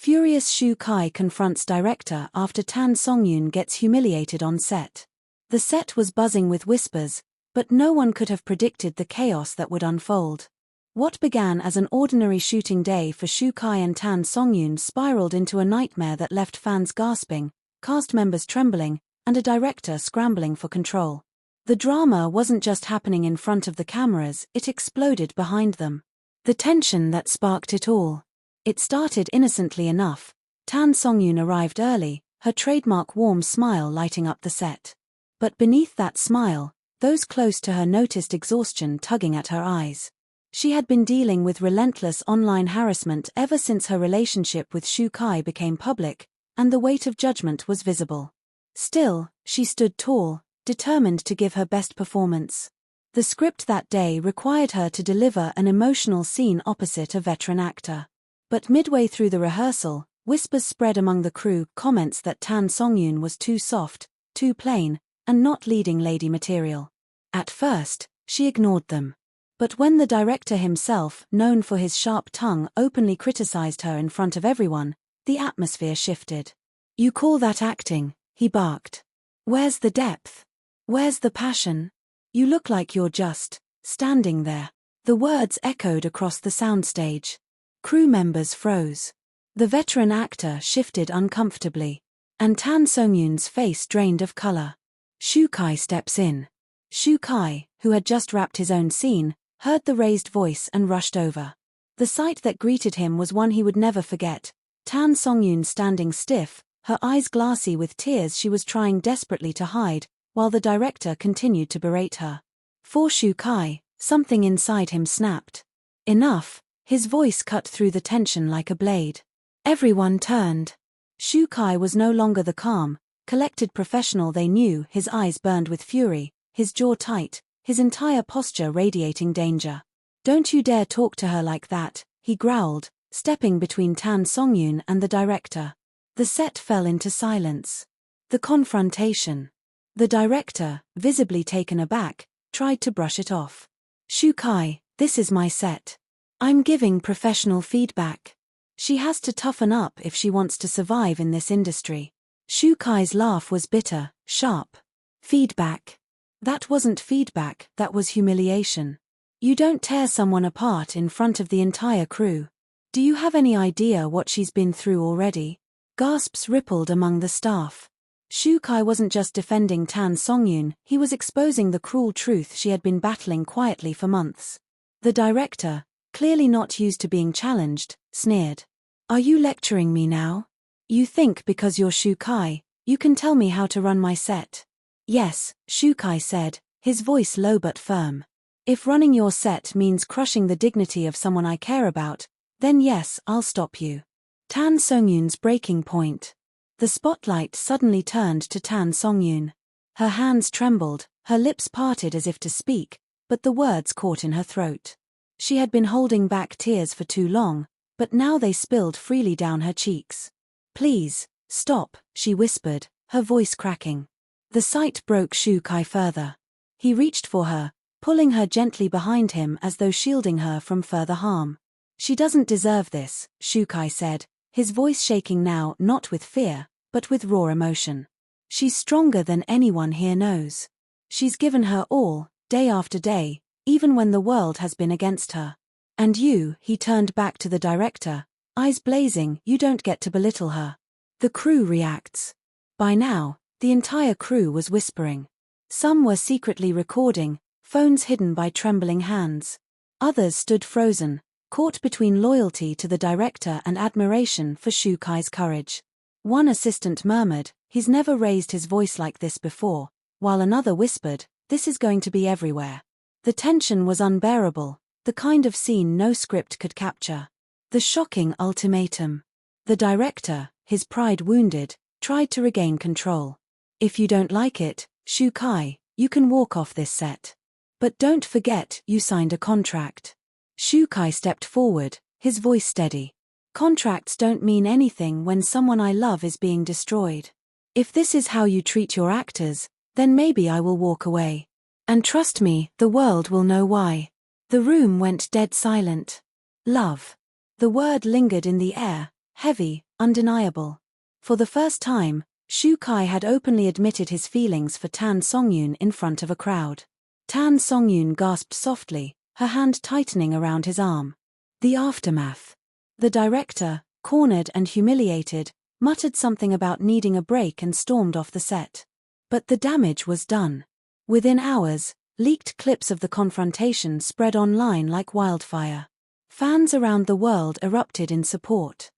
Furious Shu Kai confronts director after Songyun gets humiliated on set. The set was buzzing with whispers, but no one could have predicted the chaos that would unfold. What began as an ordinary shooting day for Shu Kai and Songyun spiraled into a nightmare that left fans gasping, cast members trembling, and a director scrambling for control. The drama wasn't just happening in front of the cameras, it exploded behind them. The tension that sparked it all. It started innocently enough. Songyun arrived early, her trademark warm smile lighting up the set. But beneath that smile, those close to her noticed exhaustion tugging at her eyes. She had been dealing with relentless online harassment ever since her relationship with Shu Kai became public, and the weight of judgment was visible. Still, she stood tall, determined to give her best performance. The script that day required her to deliver an emotional scene opposite a veteran actor. But midway through the rehearsal, whispers spread among the crew, comments that Songyun was too soft, too plain, and not leading lady material. At first, she ignored them. But when the director himself, known for his sharp tongue, openly criticized her in front of everyone, the atmosphere shifted. "You call that acting?" he barked. "Where's the depth? Where's the passion? You look like you're just standing there." The words echoed across the soundstage. Crew members froze. The veteran actor shifted uncomfortably. And Songyun's face drained of color. Shu Kai steps in. Shu Kai, who had just wrapped his own scene, heard the raised voice and rushed over. The sight that greeted him was one he would never forget. Songyun standing stiff, her eyes glassy with tears she was trying desperately to hide, while the director continued to berate her. For Shu Kai, something inside him snapped. Enough. His voice cut through the tension like a blade. Everyone turned. Shu Kai was no longer the calm, collected professional they knew. His eyes burned with fury, his jaw tight, his entire posture radiating danger. "Don't you dare talk to her like that," he growled, stepping between Songyun and the director. The set fell into silence. The confrontation. The director, visibly taken aback, tried to brush it off. "Shu Kai, this is my set. I'm giving professional feedback. She has to toughen up if she wants to survive in this industry." Shu Kai's laugh was bitter, sharp. "Feedback? That wasn't feedback, that was humiliation. You don't tear someone apart in front of the entire crew. Do you have any idea what she's been through already?" Gasps rippled among the staff. Shu Kai wasn't just defending Songyun, he was exposing the cruel truth she had been battling quietly for months. The director, clearly not used to being challenged, sneered. "Are you lecturing me now? You think because you're Shu Kai, you can tell me how to run my set?" "Yes," Shu Kai said, his voice low but firm. "If running your set means crushing the dignity of someone I care about, then yes, I'll stop you." Songyun's breaking point. The spotlight suddenly turned to Songyun. Her hands trembled, her lips parted as if to speak, but the words caught in her throat. She had been holding back tears for too long, but now they spilled freely down her cheeks. "Please, stop," she whispered, her voice cracking. The sight broke Shu Kai further. He reached for her, pulling her gently behind him as though shielding her from further harm. "She doesn't deserve this," Shu Kai said, his voice shaking now not with fear, but with raw emotion. "She's stronger than anyone here knows. She's given her all, day after day, even when the world has been against her. And you," he turned back to the director, eyes blazing, "you don't get to belittle her." The crew reacts. By now, the entire crew was whispering. Some were secretly recording, phones hidden by trembling hands. Others stood frozen, caught between loyalty to the director and admiration for Shu Kai's courage. One assistant murmured, "He's never raised his voice like this before," while another whispered, "This is going to be everywhere." The tension was unbearable, the kind of scene no script could capture. The shocking ultimatum. The director, his pride wounded, tried to regain control. "If you don't like it, Shu Kai, you can walk off this set. But don't forget you signed a contract." Shu Kai stepped forward, his voice steady. "Contracts don't mean anything when someone I love is being destroyed. If this is how you treat your actors, then maybe I will walk away. And trust me, the world will know why." The room went dead silent. Love. The word lingered in the air, Heavy, undeniable. For the first time, Shu Kai had openly admitted his feelings for Tan Songyun in front of a crowd. Tan Songyun gasped softly, her hand tightening around his arm. The aftermath. The director, cornered and humiliated, muttered something about needing a break and stormed off the set. But the damage was done. Within hours, leaked clips of the confrontation spread online like wildfire. Fans around the world erupted in support.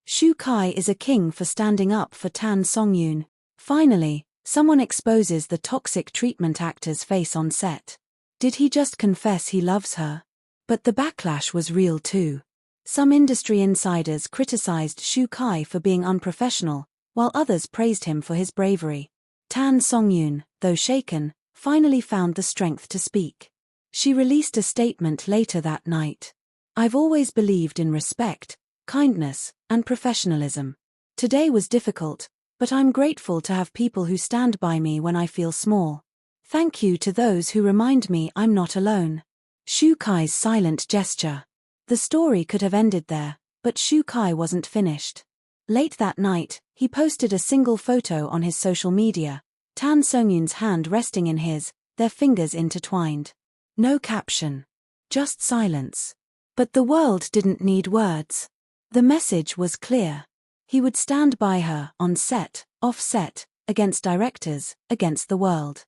Shu Kai is a king for standing up for Tan Songyun. Finally, someone exposes the toxic treatment actors face on set. Did he just confess he loves her? But the backlash was real too. Some industry insiders criticized Shu Kai for being unprofessional, while others praised him for his bravery. Tan Songyun, though shaken, finally found the strength to speak. She released a statement later that night. I've always believed in respect, kindness, and professionalism. Today was difficult, but I'm grateful to have people who stand by me when I feel small. Thank you to those who remind me I'm not alone. Shu Kai's silent gesture. The story could have ended there, but Shu Kai wasn't finished. Late that night, he posted a single photo on his social media, Tan Songyun's hand resting in his, their fingers intertwined. No caption. Just silence. But the world didn't need words. The message was clear. He would stand by her, on set, off set, against directors, against the world.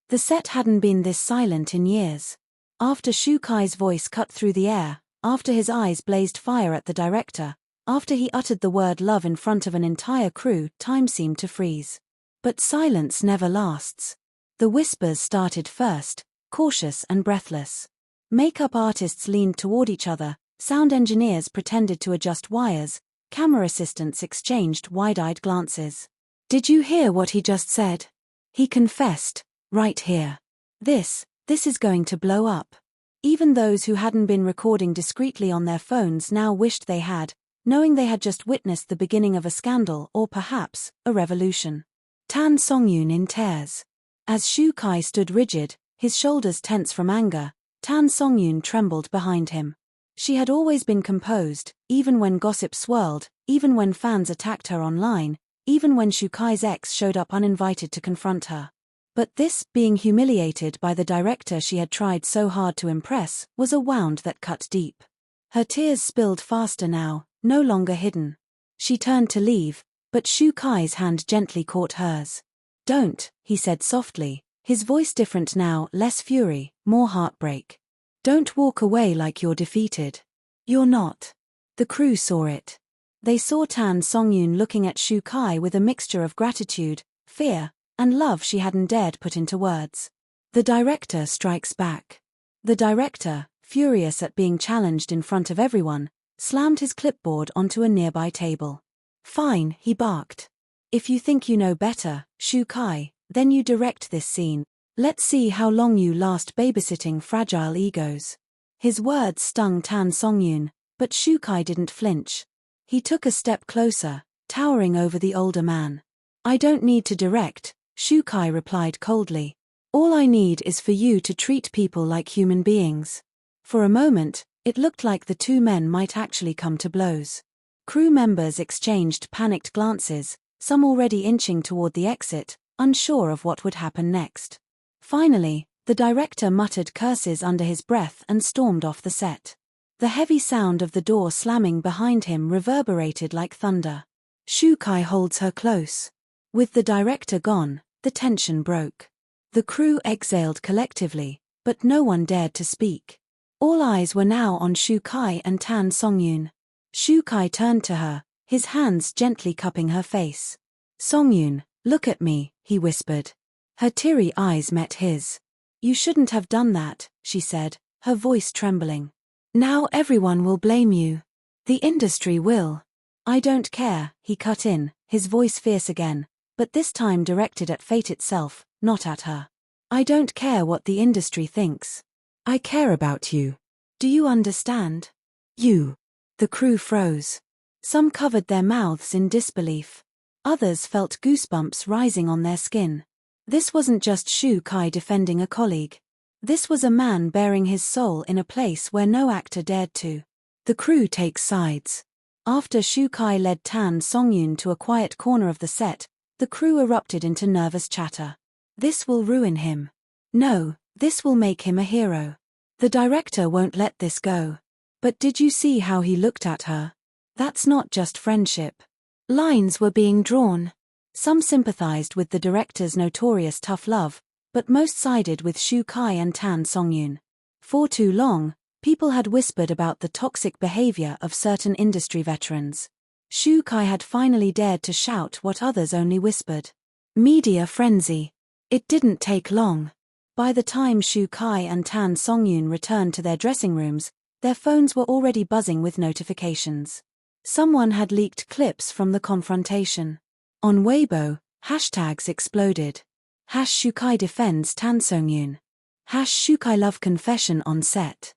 The set hadn't been this silent in years. After Shu Kai's voice cut through the air, after his eyes blazed fire at the director, after he uttered the word love in front of an entire crew, time seemed to freeze. But silence never lasts. The whispers started first, cautious and breathless. Makeup artists leaned toward each other, sound engineers pretended to adjust wires, camera assistants exchanged wide-eyed glances. Did you hear what he just said? He confessed, right here. This is going to blow up. Even those who hadn't been recording discreetly on their phones now wished they had, knowing they had just witnessed the beginning of a scandal or perhaps, a revolution. Tan Songyun in tears. As Shu Kai stood rigid, his shoulders tense from anger, Tan Songyun trembled behind him. She had always been composed, even when gossip swirled, even when fans attacked her online, even when Shu Kai's ex showed up uninvited to confront her. But this, being humiliated by the director she had tried so hard to impress, was a wound that cut deep. Her tears spilled faster now, no longer hidden. She turned to leave, but Shu Kai's hand gently caught hers. Don't, he said softly, his voice different now, less fury, more heartbreak. Don't walk away like you're defeated. You're not. The crew saw it. They saw Tan Songyun looking at Shu Kai with a mixture of gratitude, fear, and love she hadn't dared put into words. The director strikes back. The director, furious at being challenged in front of everyone, slammed his clipboard onto a nearby table. Fine, he barked. If you think you know better, Shu Kai, then you direct this scene. Let's see how long you last babysitting fragile egos. His words stung Tan Songyun, but Shu Kai didn't flinch. He took a step closer, towering over the older man. I don't need to direct, Shu Kai replied coldly. All I need is for you to treat people like human beings. For a moment, it looked like the two men might actually come to blows. Crew members exchanged panicked glances, some already inching toward the exit, unsure of what would happen next. Finally, the director muttered curses under his breath and stormed off the set. The heavy sound of the door slamming behind him reverberated like thunder. Shu Kai holds her close. With the director gone, the tension broke. The crew exhaled collectively, but no one dared to speak. All eyes were now on Shu Kai and Tan Songyun. Shu Kai turned to her, his hands gently cupping her face. Songyun, look at me, he whispered. Her teary eyes met his. You shouldn't have done that, she said, her voice trembling. Now everyone will blame you. The industry will. I don't care, he cut in, his voice fierce again, but this time directed at fate itself, not at her. I don't care what the industry thinks. I care about you. Do you understand? You. The crew froze. Some covered their mouths in disbelief. Others felt goosebumps rising on their skin. This wasn't just Shu Kai defending a colleague. This was a man bearing his soul in a place where no actor dared to. The crew takes sides. After Shu Kai led Tan Songyun to a quiet corner of the set, the crew erupted into nervous chatter. This will ruin him. No, this will make him a hero. The director won't let this go. But did you see how he looked at her? That's not just friendship. Lines were being drawn. Some sympathized with the director's notorious tough love, but most sided with Shu Kai and Tan Songyun. For too long, people had whispered about the toxic behavior of certain industry veterans. Shu Kai had finally dared to shout what others only whispered. Media frenzy. It didn't take long. By the time Shu Kai and Tan Songyun returned to their dressing rooms, their phones were already buzzing with notifications. Someone had leaked clips from the confrontation. On Weibo, hashtags exploded. Shu Kai defends Tan Songyun. Shu Kai love confession on set.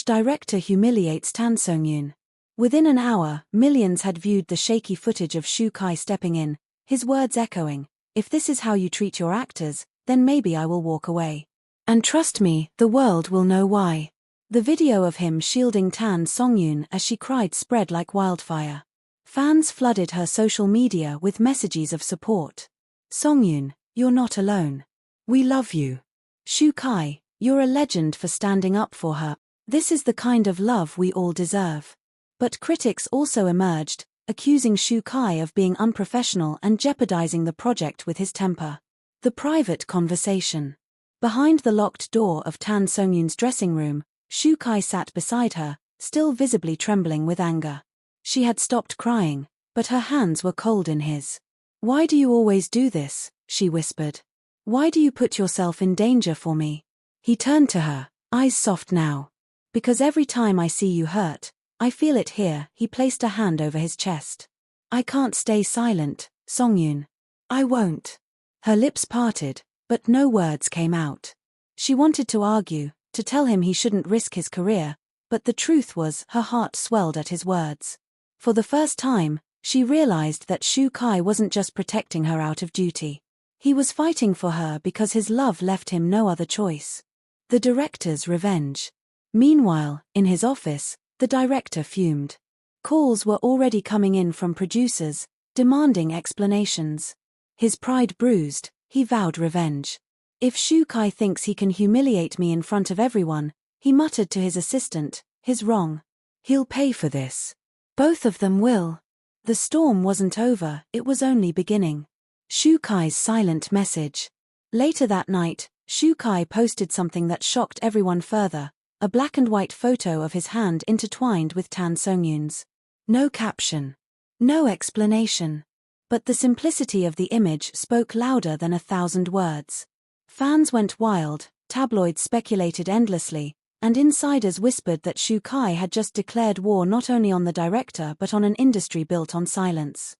Director humiliates Tan Songyun. Within an hour, millions had viewed the shaky footage of Shu Kai stepping in, his words echoing, "If this is how you treat your actors, then maybe I will walk away. And trust me, the world will know why." The video of him shielding Tan Songyun as she cried spread like wildfire. Fans flooded her social media with messages of support. "Songyun, you're not alone. We love you. Shu Kai, you're a legend for standing up for her. This is the kind of love we all deserve." But critics also emerged, accusing Shu Kai of being unprofessional and jeopardizing the project with his temper. The private conversation. Behind the locked door of Tan Songyun's dressing room, Shu Kai sat beside her, still visibly trembling with anger. She had stopped crying, but her hands were cold in his. "Why do you always do this?" she whispered. "Why do you put yourself in danger for me?" He turned to her, eyes soft now. "Because every time I see you hurt, I feel it here." He placed a hand over his chest. "I can't stay silent, Songyun. I won't." Her lips parted, but no words came out. She wanted to argue, to tell him he shouldn't risk his career, but the truth was her heart swelled at his words. For the first time, she realized that Shu Kai wasn't just protecting her out of duty. He was fighting for her because his love left him no other choice. The director's revenge. Meanwhile, in his office, the director fumed. Calls were already coming in from producers, demanding explanations. His pride bruised, he vowed revenge. "If Shu Kai thinks he can humiliate me in front of everyone," he muttered to his assistant, "he's wrong. He'll pay for this. Both of them will." The storm wasn't over, it was only beginning. Shu Kai's silent message. Later that night, Shu Kai posted something that shocked everyone further, a black and white photo of his hand intertwined with Tan Songyun's. No caption. No explanation. But the simplicity of the image spoke louder than 1,000 words. Fans went wild, tabloids speculated endlessly, and insiders whispered that Shu Kai had just declared war not only on the director but on an industry built on silence.